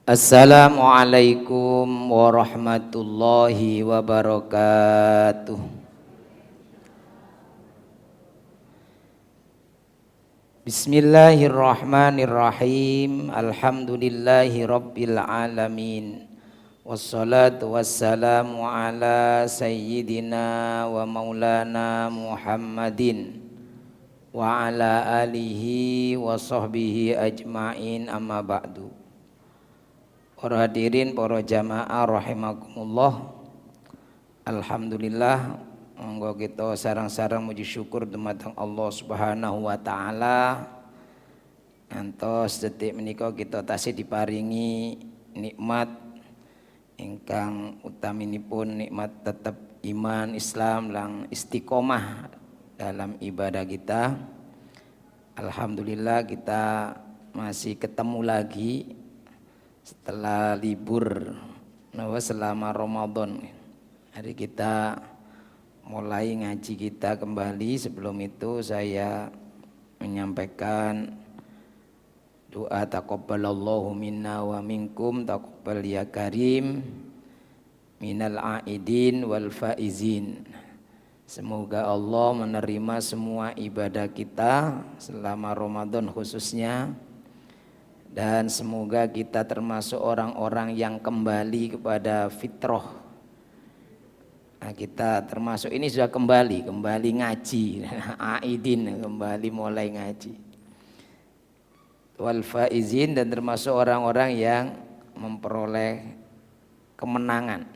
Assalamualaikum warahmatullahi wabarakatuh. Bismillahirrahmanirrahim. Alhamdulillahi rabbil alamin. Wassalatu wassalamu ala sayyidina wa maulana Muhammadin wa ala alihi wa sahbihi ajma'in, amma ba'du. Para hadirin, para jamaah rahimakumullah. Alhamdulillah, monggo kita sarang-sarang muji syukur dumateng Allah Subhanahu wa taala. Ngantos detik menika kita tasih diparingi nikmat ingkang utaminipun nikmat tetap iman Islam lang istiqomah dalam ibadah kita. Alhamdulillah kita masih ketemu lagi setelah libur selama Ramadan. Hari kita mulai ngaji kita kembali. Sebelum itu saya menyampaikan doa taqabbalallahu minna wa minkum, taqabbal ya karim minal aidin wal faizin. Semoga Allah menerima semua ibadah kita selama Ramadan khususnya, dan semoga kita termasuk orang-orang yang kembali kepada fitrah. Nah, kita termasuk ini sudah kembali ngaji, aidin, kembali mulai ngaji. Wal faizin, dan termasuk orang-orang yang memperoleh kemenangan.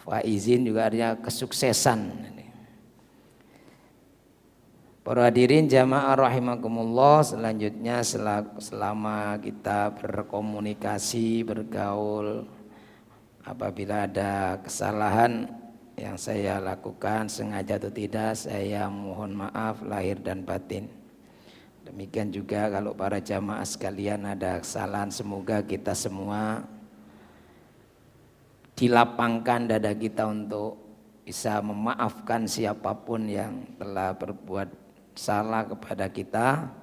Faizin juga artinya kesuksesan. Para hadirin jamaah rahimakumullah, selanjutnya selama kita berkomunikasi, bergaul, apabila ada kesalahan yang saya lakukan sengaja atau tidak, saya mohon maaf lahir dan batin. Demikian juga kalau para jamaah sekalian ada kesalahan, semoga kita semua dilapangkan dada kita untuk bisa memaafkan siapapun yang telah berbuat salah kepada kita,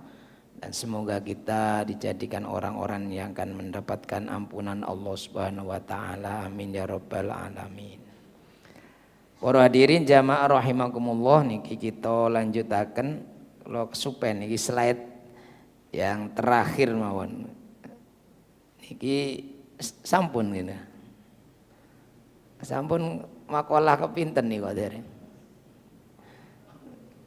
dan semoga kita dijadikan orang-orang yang akan mendapatkan ampunan Allah Subhanahu wa taala. Amin ya rabbal alamin. Para hadirin jamaah rahimakumullah, niki kita lanjutaken kula kesupen niki slide yang terakhir mawon. Niki sampun ngene. Sampun makalah kepinten niku dereng.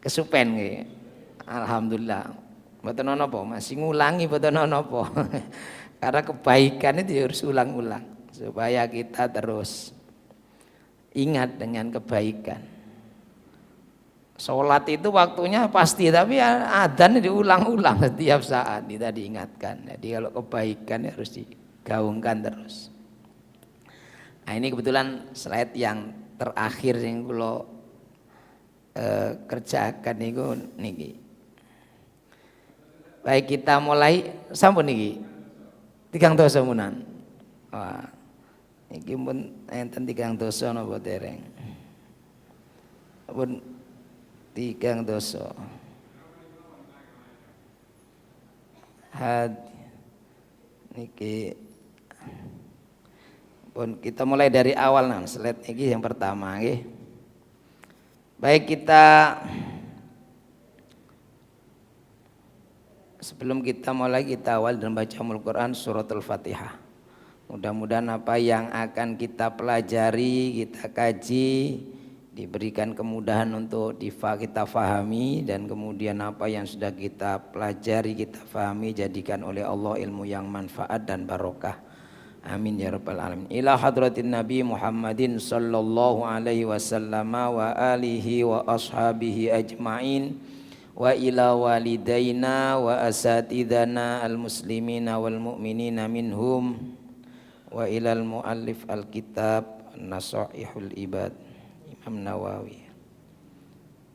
Kesupen nggih. Alhamdulillah. Mboten ana apa, masih ngulangi mboten ana apa. Karena kebaikan itu harus ulang-ulang supaya kita terus ingat dengan kebaikan. Salat itu waktunya pasti, tapi adzan diulang-ulang setiap saat, kita diingatkan. Jadi kalau kebaikan harus digaungkan terus. Nah, ini kebetulan slide yang terakhir yang kula kerjakan niku niki. Baik, kita mulai sampun niki. 3 dosa munan. Wah. Niki pun enten 3 dosa napa dereng? Pun 3 dosa. Niki pun kita mulai dari awal nang slide niki yang pertama nggih. Baik, kita sebelum kita mulai, kita awal dan baca Al-Quran surat Al-Fatihah. Mudah-mudahan apa yang akan kita pelajari, kita kaji, diberikan kemudahan untuk kita fahami, dan kemudian apa yang sudah kita pelajari, kita fahami, jadikan oleh Allah ilmu yang manfaat dan barokah. Amin ya rabbal alamin. Ila hadratin Nabi Muhammadin sallallahu alaihi wasallam wa alihi wa ashabihi ajma'in, wa ila walidaina wa asatidana al-muslimina wal mu'minina minhum, wa ila al-muallif al-kitab Nasaihul Ibad Imam Nawawi,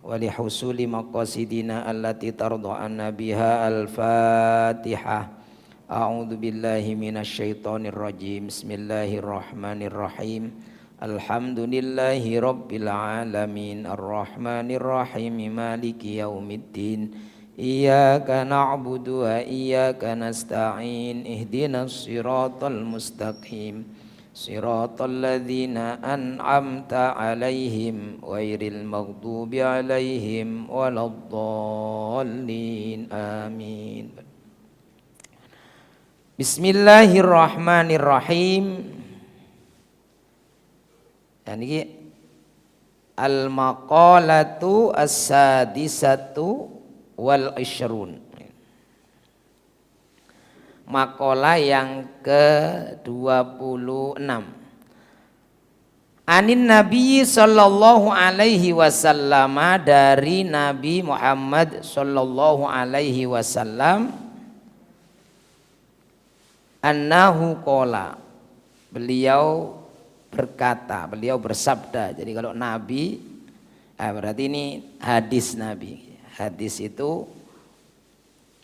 wa li husuli maqasidina allati tarda'anna biha al-Fatihah. A'udzu billahi minasyaitonir rajim. Bismillahirrahmanirrahim. Alhamdulillahi rabbil alamin, arrahmanir rahim, maliki yaumiddin. Iyyaka na'budu wa iyyaka nasta'in. Ihdinas siratal mustaqim. Siratal ladzina an'amta 'alaihim ghairil maghdubi 'alaihim waladdallin. Amin. Bismillahirrahmanirrahim. Yani al-maqalatu as-sadisatu wal ishrun. Makalah yang ke-26. Anin Nabi sallallahu alaihi wasallam, dari Nabi Muhammad sallallahu alaihi wasallam, annahu qala, beliau berkata, beliau bersabda. Jadi kalau Nabi, berarti ini hadis Nabi. Hadis itu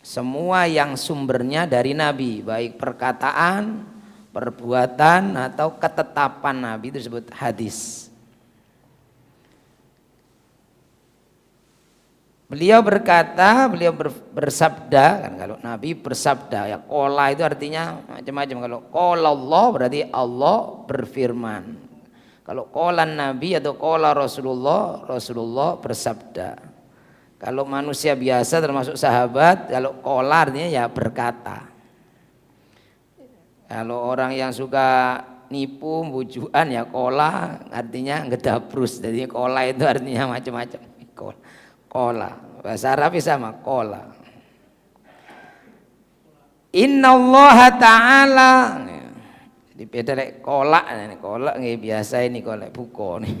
semua yang sumbernya dari Nabi, baik perkataan, perbuatan atau ketetapan Nabi, itu disebut hadis. Beliau berkata, beliau bersabda, kan kalau Nabi bersabda, ya qala itu artinya macam-macam. Kalau qala Allah berarti Allah berfirman. Kalau qala Nabi atau qala Rasulullah, Rasulullah bersabda. Kalau manusia biasa termasuk sahabat, kalau qala artinya ya berkata. Kalau orang yang suka nipu, bujuan, ya qala artinya ngedabrus. Jadi qala itu artinya macam-macam. Qala, bahasa Arab sama qala. Innallaha ta'ala. Jadi beda lek qala, qala nggih biasa ini qala buko nih.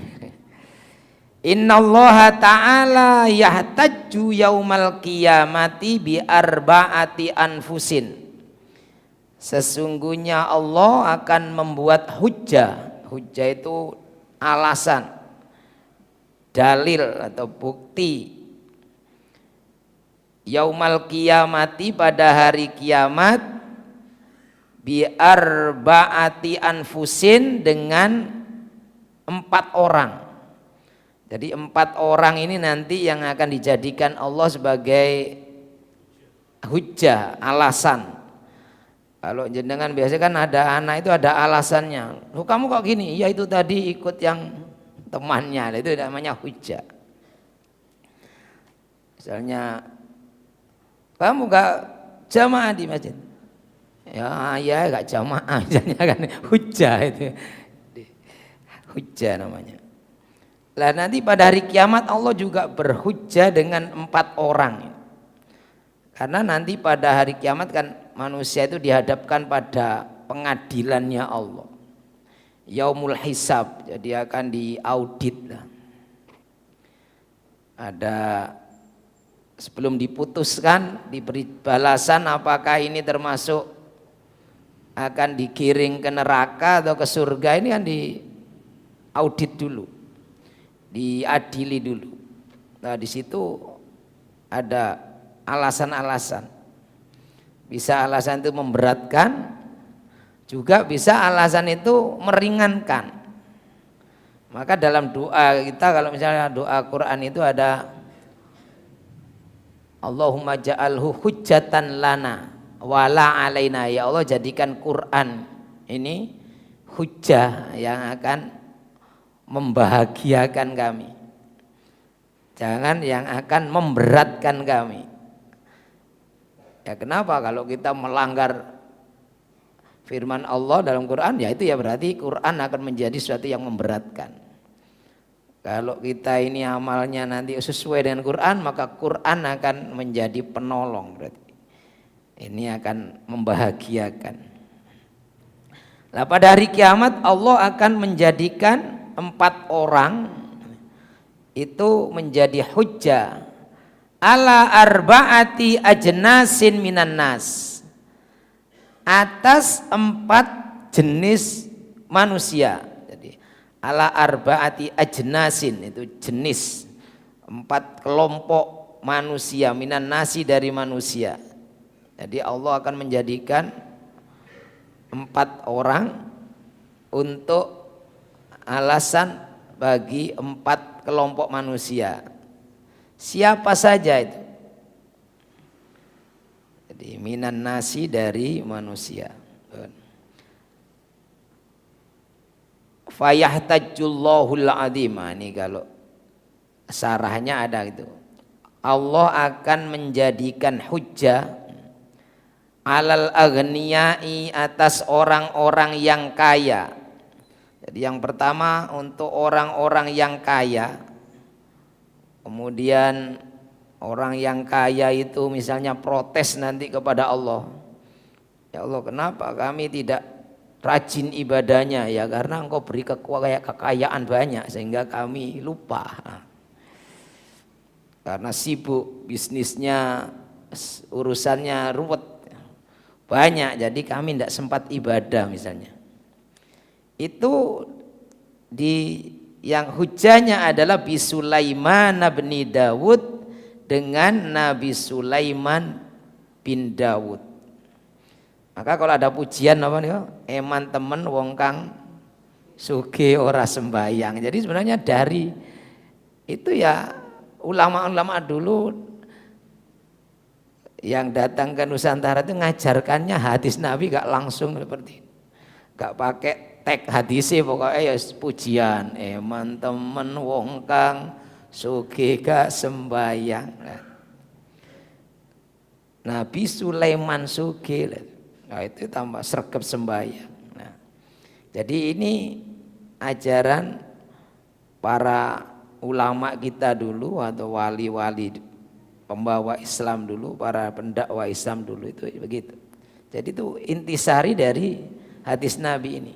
Innallaha ta'ala yahtajju yaumal qiyamati bi arba'ati anfusin. Sesungguhnya Allah akan membuat hujjah. Hujjah itu alasan, dalil atau bukti. Yaumal qiyamati, pada hari kiamat, bi arba'ati anfusin, dengan 4 orang. Jadi 4 orang ini nanti yang akan dijadikan Allah sebagai hujjah, alasan. Kalau jenengan biasa kan ada anak itu ada alasannya. Loh, kamu kok gini? Ya itu tadi ikut yang temannya, itu namanya hujjah. Misalnya, kamu gak jamaah di masjid? Ya gak jamaah, misalnya kan hujjah itu. Hujjah namanya. Lah nanti pada hari kiamat Allah juga berhujjah dengan 4 orang. Karena nanti pada hari kiamat kan manusia itu dihadapkan pada pengadilannya Allah. Yaumul hisab, jadi akan diaudit. Ada sebelum diputuskan, diberi balasan apakah ini termasuk akan digiring ke neraka atau ke surga, ini kan diaudit dulu, diadili dulu. Nah di situ ada alasan-alasan. Bisa alasan itu memberatkan, juga bisa alasan itu meringankan. Maka dalam doa kita, kalau misalnya doa Quran itu ada Allahumma ja'alhu hujjatan lana wala alaina. Ya Allah, jadikan Quran ini hujjah yang akan membahagiakan kami, jangan yang akan memberatkan kami. Ya kenapa? Kalau kita melanggar firman Allah dalam Quran, ya itu ya berarti Quran akan menjadi sesuatu yang memberatkan. Kalau kita ini amalnya nanti sesuai dengan Quran, maka Quran akan menjadi penolong, berarti ini akan membahagiakan. Nah pada hari kiamat Allah akan menjadikan 4 orang itu menjadi hujjah ala arba'ati ajnasin minan nas, atas 4 jenis manusia. Jadi ala arba'ati ajnasin itu jenis, 4 kelompok manusia, minan nasi dari manusia. Jadi Allah akan menjadikan 4 orang untuk alasan bagi 4 kelompok manusia. Siapa saja itu? Jadi minan nasi dari manusia. Fayahtajjullahul azim. Ini kalau sarahnya ada gitu. Allah akan menjadikan hujjah alal aghniyai atas orang-orang yang kaya. Jadi yang pertama untuk orang-orang yang kaya. Kemudian orang yang kaya itu misalnya protes nanti kepada Allah. Ya Allah, kenapa kami tidak rajin ibadahnya? Ya karena Engkau beri kekayaan banyak sehingga kami lupa. Karena sibuk bisnisnya, urusannya ruwet banyak, jadi kami tidak sempat ibadah misalnya. Itu yang hujahnya adalah bi Sulaiman bin Dawud, dengan Nabi Sulaiman bin Dawud. Maka kalau ada pujian apa nih? Eman temen wong kang sugih ora sembayang. Jadi sebenarnya dari itu ya ulama-ulama dulu yang datang ke Nusantara itu ngajarkannya hadis Nabi gak langsung seperti itu. Gak pakai teks hadisnya, pokoknya ya pujian eman temen wong kang sugih gak sembayang. Nabi Sulaiman sugih, nah itu tambah sregep sembayang. Nah, jadi ini ajaran para ulama kita dulu atau wali-wali pembawa Islam dulu, para pendakwah Islam dulu itu begitu. Jadi itu intisari dari hadis Nabi ini.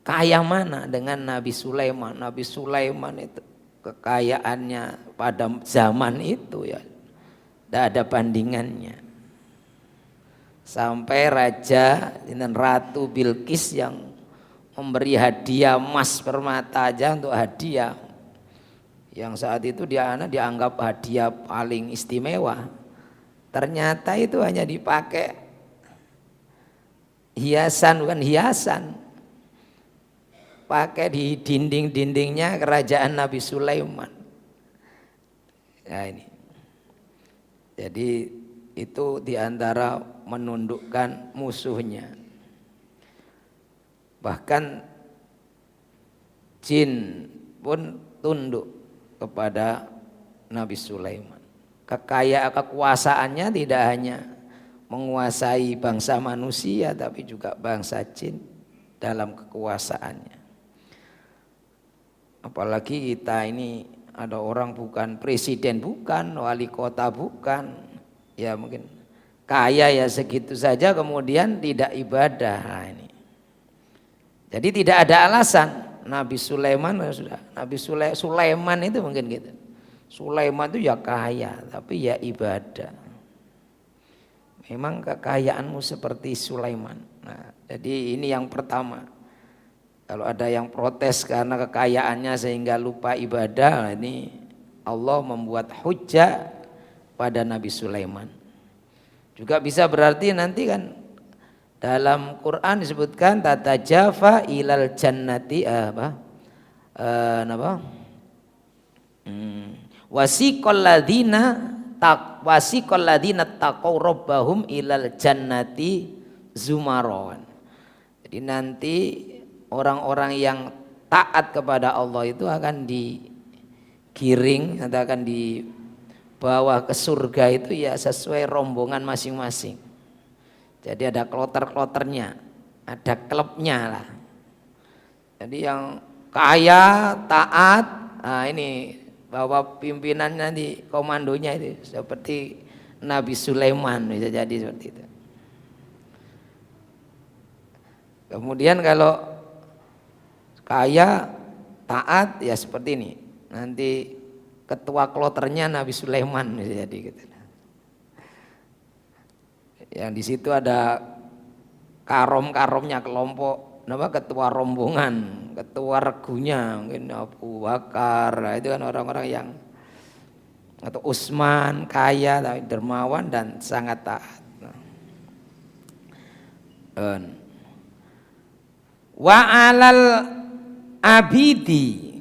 Kaya mana dengan Nabi Sulaiman? Nabi Sulaiman itu kekayaannya pada zaman itu ya tidak ada bandingannya. Sampai raja dan Ratu Bilqis yang memberi hadiah emas permata aja untuk hadiah, yang saat itu dianggap hadiah paling istimewa. Ternyata itu hanya dipakai hiasan, bukan hiasan, pakai di dinding-dindingnya kerajaan Nabi Sulaiman. Nah ini, jadi itu diantara menundukkan musuhnya. Bahkan jin pun tunduk kepada Nabi Sulaiman. Kekuasaannya tidak hanya menguasai bangsa manusia, tapi juga bangsa jin dalam kekuasaannya. Apalagi kita ini ada orang bukan presiden, bukan wali kota, bukan, ya mungkin kaya ya segitu saja kemudian tidak ibadah. Nah, ini. Jadi tidak ada alasan. Nabi Sulaiman sudah, Nabi Sulaiman itu mungkin gitu. Sulaiman itu ya kaya tapi ya ibadah. Memang kekayaanmu seperti Sulaiman. Nah, jadi ini yang pertama. Kalau ada yang protes karena kekayaannya sehingga lupa ibadah, ini Allah membuat hujjah pada Nabi Sulaiman. Juga bisa berarti nanti kan dalam Quran disebutkan tatajafa ilal jannati wasiqal ladzina taqaw rabbahum ilal jannati zumaron. Jadi nanti orang-orang yang taat kepada Allah itu akan digiring atau akan dibawa ke surga itu ya sesuai rombongan masing-masing. Jadi ada kloter-kloternya, ada klubnya lah. Jadi yang kaya, taat, nah ini bawa pimpinannya di komandonya itu seperti Nabi Sulaiman, bisa jadi seperti itu. Kemudian kalau kaya, taat ya seperti ini. Nanti ketua kloternya Nabi Sulaiman, bisa jadi gitu. Yang di situ ada karom-karomnya, kelompok ketua rombongan, ketua regunya mungkin Abu Bakar. Nah, itu kan orang-orang yang atau Utsman, kaya tapi dermawan dan sangat taat. Wa alal abidi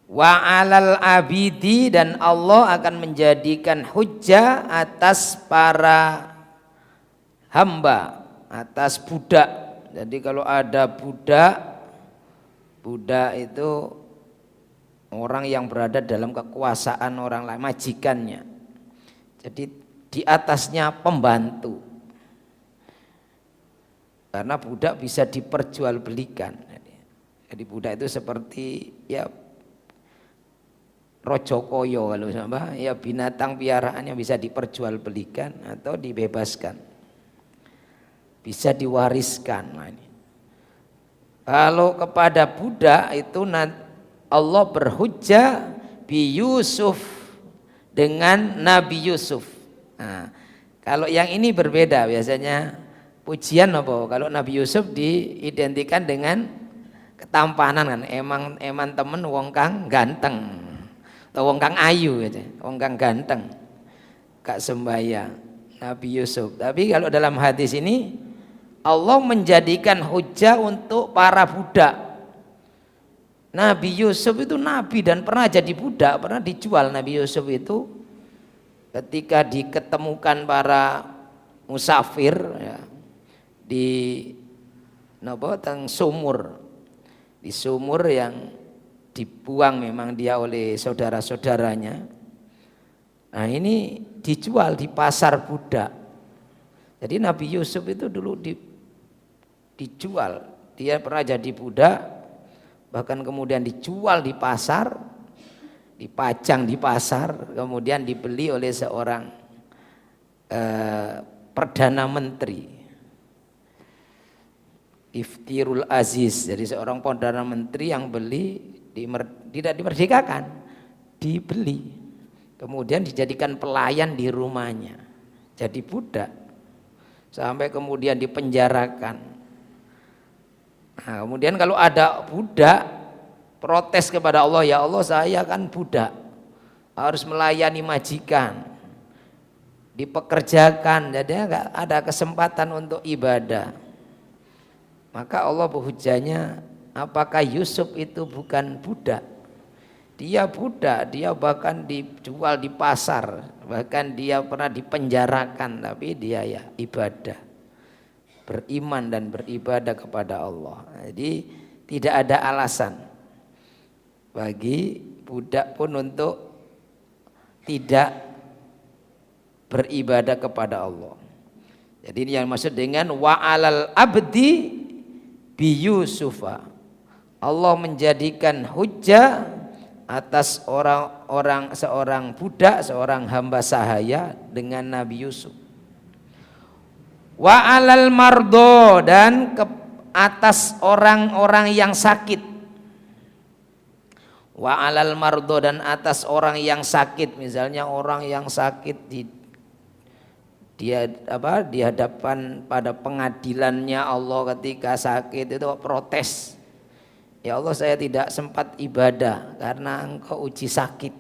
Wa 'alal abidi, dan Allah akan menjadikan hujjah atas para hamba, atas budak. Jadi kalau ada budak itu orang yang berada dalam kekuasaan orang lain, majikannya. Jadi di atasnya pembantu. Karena budak bisa diperjualbelikan. Jadi budak itu seperti ya rojo koyo kalau sama, ya binatang piaraan yang bisa diperjualbelikan atau dibebaskan, bisa diwariskan. Kalau kepada budak itu Allah berhujjah bi Yusuf, dengan Nabi Yusuf. Nah, kalau yang ini berbeda, biasanya pujian apa? Kalau Nabi Yusuf diidentikan dengan ketampanan kan, emang temen wong kang ganteng atau wong kang ayu gitu, wong kang ganteng, gak sembahyang, Nabi Yusuf. Tapi kalau dalam hadis ini Allah menjadikan hujjah untuk para budak. Nabi Yusuf itu nabi dan pernah jadi budak, pernah dijual Nabi Yusuf itu ketika diketemukan para musafir ya, di sumur. Di sumur yang dibuang memang dia oleh saudara-saudaranya. Nah ini dijual di pasar budak. Jadi Nabi Yusuf itu dulu dijual. Dia pernah jadi budak, bahkan kemudian dijual di pasar, dipajang di pasar, kemudian dibeli oleh seorang perdana menteri. Iftirul Aziz, jadi seorang perdana menteri yang tidak dimerdekakan, dibeli, kemudian dijadikan pelayan di rumahnya, jadi budak, sampai kemudian dipenjarakan. Nah, kemudian kalau ada budak protes kepada Allah, ya Allah saya kan budak, harus melayani majikan, dipekerjakan, jadi nggak ada kesempatan untuk ibadah. Maka Allah berhujjahnya, apakah Yusuf itu bukan budak? Dia budak, dia bahkan dijual di pasar, bahkan dia pernah dipenjarakan, tapi dia ya ibadah, beriman dan beribadah kepada Allah. Jadi tidak ada alasan bagi budak pun untuk tidak beribadah kepada Allah. Jadi ini yang maksud dengan wa 'alal abdi bi Yusufa. Allah menjadikan hujjah atas seorang budak, seorang hamba sahaya dengan Nabi Yusuf. Wa 'alal mardo, dan ke atas orang-orang yang sakit. Wa 'alal mardo, dan atas orang yang sakit, misalnya orang yang sakit dia di hadapan pada pengadilannya Allah ketika sakit itu protes, ya Allah saya tidak sempat ibadah karena engkau uji sakit.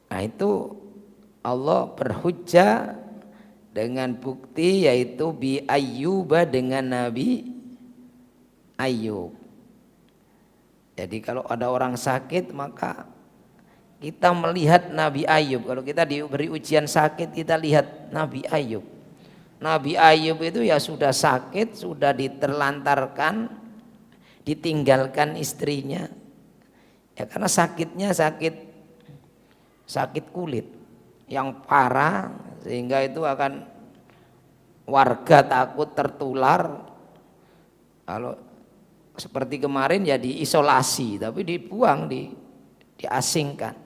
Nah itu Allah berhujjah dengan bukti, yaitu bi Ayyuba, dengan Nabi Ayyub. Jadi kalau ada orang sakit maka kita melihat Nabi Ayub. Kalau kita diberi ujian sakit, kita lihat Nabi Ayub. Nabi Ayub itu ya sudah sakit, sudah diterlantarkan, ditinggalkan istrinya. Ya karena sakitnya sakit kulit yang parah, sehingga itu akan warga takut tertular. Kalau seperti kemarin ya diisolasi, tapi dibuang, diasingkan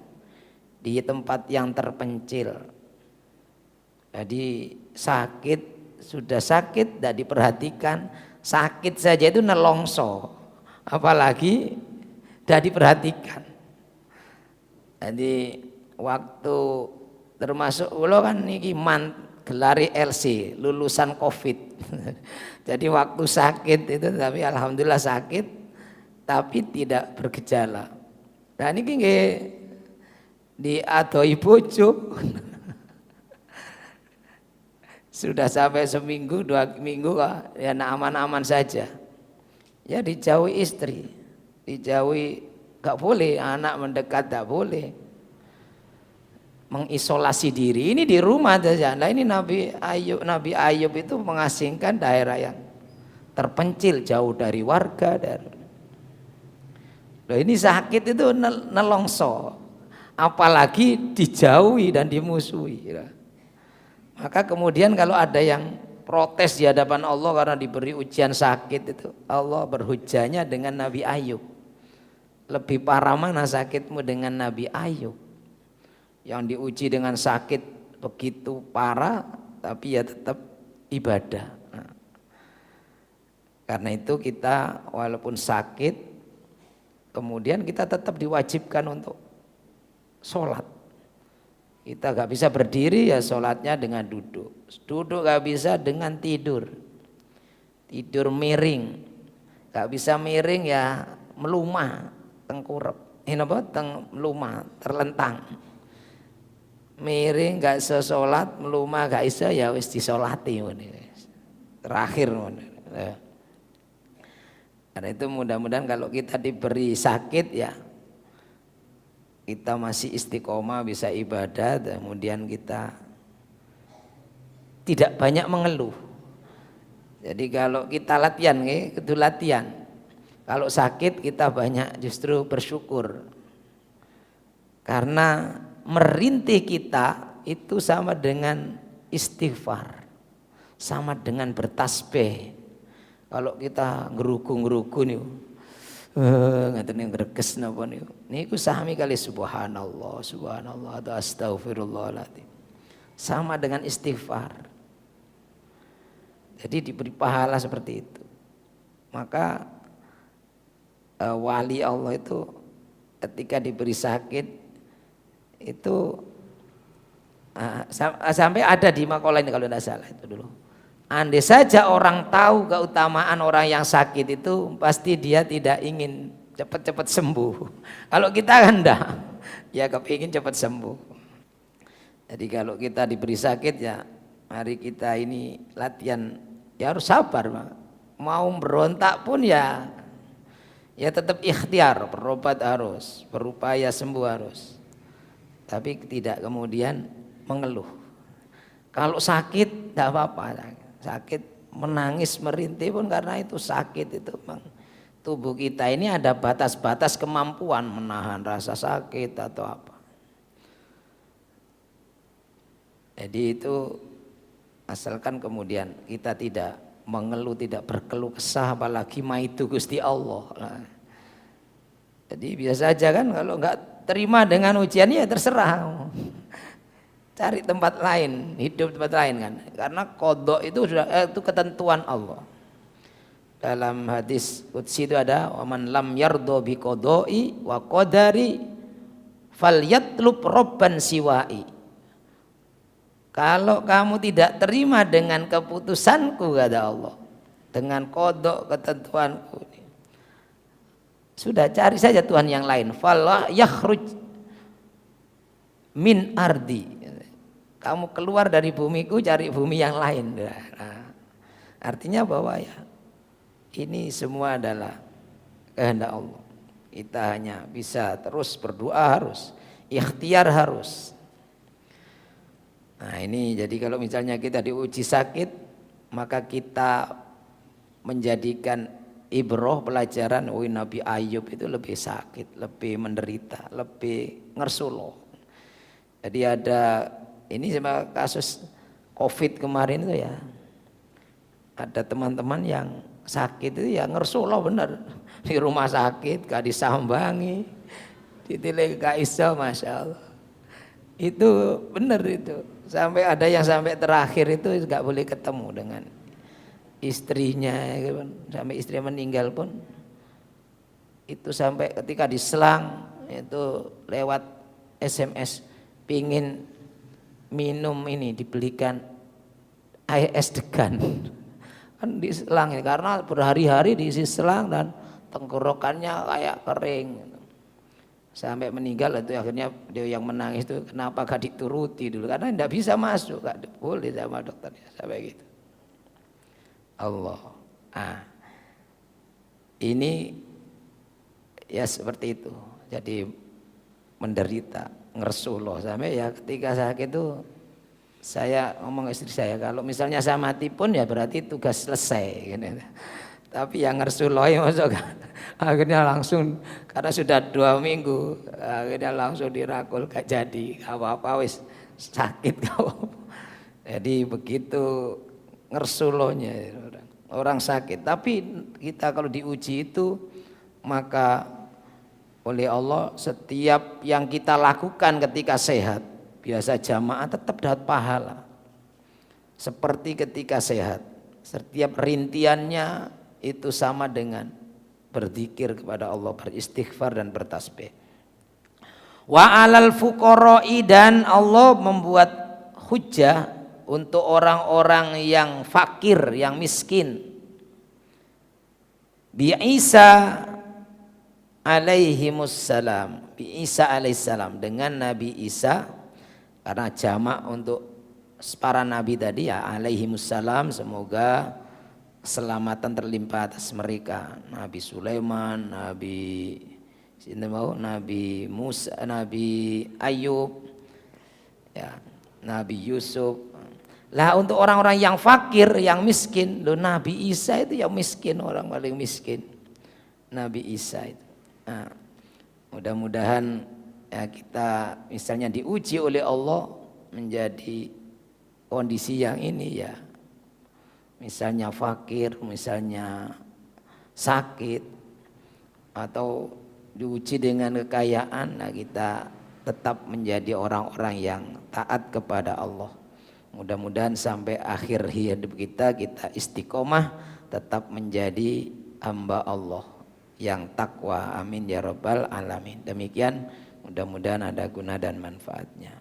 di tempat yang terpencil. Jadi sudah sakit tidak diperhatikan, sakit saja itu nelongso, apalagi tidak diperhatikan. Jadi waktu termasuk ulo kan niki gelari LC, lulusan COVID. Jadi waktu sakit itu, tapi alhamdulillah sakit tapi tidak bergejala. Nah ini nggih diadoi bojo. Sudah sampai seminggu 2 minggu ya aman-aman saja. Ya dijauhi istri. dijauhi, gak boleh, anak mendekat gak boleh. Mengisolasi diri ini di rumah saja. Nah ini Nabi Ayub itu mengasingkan daerah yang terpencil jauh dari warga. Loh, ini sakit itu nelongso, apalagi dijauhi dan dimusuhi. Maka kemudian kalau ada yang protes di hadapan Allah karena diberi ujian sakit itu, Allah berhujahnya dengan Nabi Ayub. Lebih parah mana sakitmu dengan Nabi Ayub yang diuji dengan sakit begitu parah tapi ya tetap ibadah. Nah, karena itu kita walaupun sakit kemudian kita tetap diwajibkan untuk sholat. Kita gak bisa berdiri ya sholatnya dengan duduk. Duduk gak bisa dengan tidur. Tidur miring. Gak bisa miring ya melumah, tengkurap. Melumah, terlentang. Miring gak iso sholat, melumah gak iso ya wis disolati. Terakhir. Karena itu mudah-mudahan kalau kita diberi sakit ya kita masih istiqomah bisa ibadah, kemudian kita tidak banyak mengeluh. Jadi kalau kita latihan, itu latihan. Kalau sakit kita banyak justru bersyukur. Karena merintih kita itu sama dengan istighfar, sama dengan bertasbih. Kalau kita ngeruku nih, ngaten yang greges napa niku. Niku sami kali subhanallah atau astagfirullahaladzim. Sama dengan istighfar. Jadi diberi pahala seperti itu. Maka wali Allah itu ketika diberi sakit itu sampai ada di makalah ini kalau tidak salah itu dulu. Andai saja orang tahu keutamaan orang yang sakit itu pasti dia tidak ingin cepat-cepat sembuh. Kalau kita kan enggak, ya kepingin cepat sembuh. Jadi kalau kita diberi sakit ya mari kita ini latihan ya harus sabar, Pak. Mau berontak pun ya tetap ikhtiar, berobat harus, berupaya sembuh harus. Tapi tidak kemudian mengeluh. Kalau sakit tidak apa-apa, sakit menangis merintih pun karena itu sakit itu bang. Tubuh kita ini ada batas-batas kemampuan menahan rasa sakit atau apa. Jadi itu asalkan kemudian kita tidak mengeluh, tidak berkeluh kesah, apalagi maitu Gusti Allah. Nah, jadi biasa aja kan kalau enggak terima dengan ujian ya terserah, cari tempat lain, hidup tempat lain kan, karena qadha itu sudah itu ketentuan Allah. Dalam hadis qudsi itu ada waman lam yardha bi qadai wa qadari falyatlub robban siwai. Kalau kamu tidak terima dengan keputusanku kata Allah, dengan qadha ketentuanku, sudah cari saja Tuhan yang lain. Fala yakhruj min ardi. Kamu keluar dari bumiku cari bumi yang lain. Nah, artinya bahwa ya ini semua adalah kehendak Allah. Kita hanya bisa terus berdoa harus, ikhtiar harus. Nah ini jadi kalau misalnya kita diuji sakit maka kita menjadikan ibroh pelajaran, Nabi Ayub itu lebih sakit, lebih menderita, lebih ngersuloh. Jadi ada ini sama kasus COVID kemarin itu ya, ada teman-teman yang sakit itu ya ngersuloh bener di rumah sakit, gak disambangi, ditilik gak iso, masya Allah. Itu bener itu, sampai ada yang sampai terakhir itu gak boleh ketemu dengan istrinya, sampai istrinya meninggal pun itu sampai ketika diselang itu lewat SMS pingin minum ini dibelikan air es degan kan diselang ini karena berhari-hari diisi selang dan tenggorokannya kayak kering sampai meninggal. Itu akhirnya dia yang menangis itu kenapa gak dituruti dulu karena tidak bisa masuk, gak boleh sama dokternya sampai gitu. Allah. Ini Ya seperti itu. Jadi menderita, ngersuh loh sampai ya ketika sakit itu saya ngomong istri saya, kalau misalnya saya mati pun ya berarti tugas selesai gitu. Tapi yang ngersuh loh ya maksudnya akhirnya langsung karena sudah 2 minggu akhirnya langsung dirakul gak jadi, gak apa-apa wis sakit kau. Jadi begitu ngersulohnya orang sakit. Tapi kita kalau diuji itu maka oleh Allah setiap yang kita lakukan ketika sehat, biasa jamaah tetap dapat pahala. Seperti ketika sehat, setiap rintiannya itu sama dengan berzikir kepada Allah, beristighfar dan bertasbih. Wa alal fuqara'i, dan Allah membuat hujjah untuk orang-orang yang fakir, yang miskin. Bi Isa alaihimussalam, bi Isa alaihissalam, dengan Nabi Isa, karena jamak untuk para nabi tadi ya alaihimussalam, semoga keselamatan terlimpah atas mereka. Nabi Sulaiman, Nabi Musa, Nabi Ayub, ya, Nabi Yusuf. Lah untuk orang-orang yang fakir, yang miskin, loh Nabi Isa itu yang miskin, orang paling miskin. Nabi Isa itu. Nah, mudah-mudahan ya kita misalnya diuji oleh Allah menjadi kondisi yang ini ya. Misalnya fakir, misalnya sakit, atau diuji dengan kekayaan, nah kita tetap menjadi orang-orang yang taat kepada Allah. Mudah-mudahan sampai akhir hidup kita istiqomah tetap menjadi hamba Allah yang takwa. Amin ya rabbal alamin. Demikian, mudah-mudahan ada guna dan manfaatnya.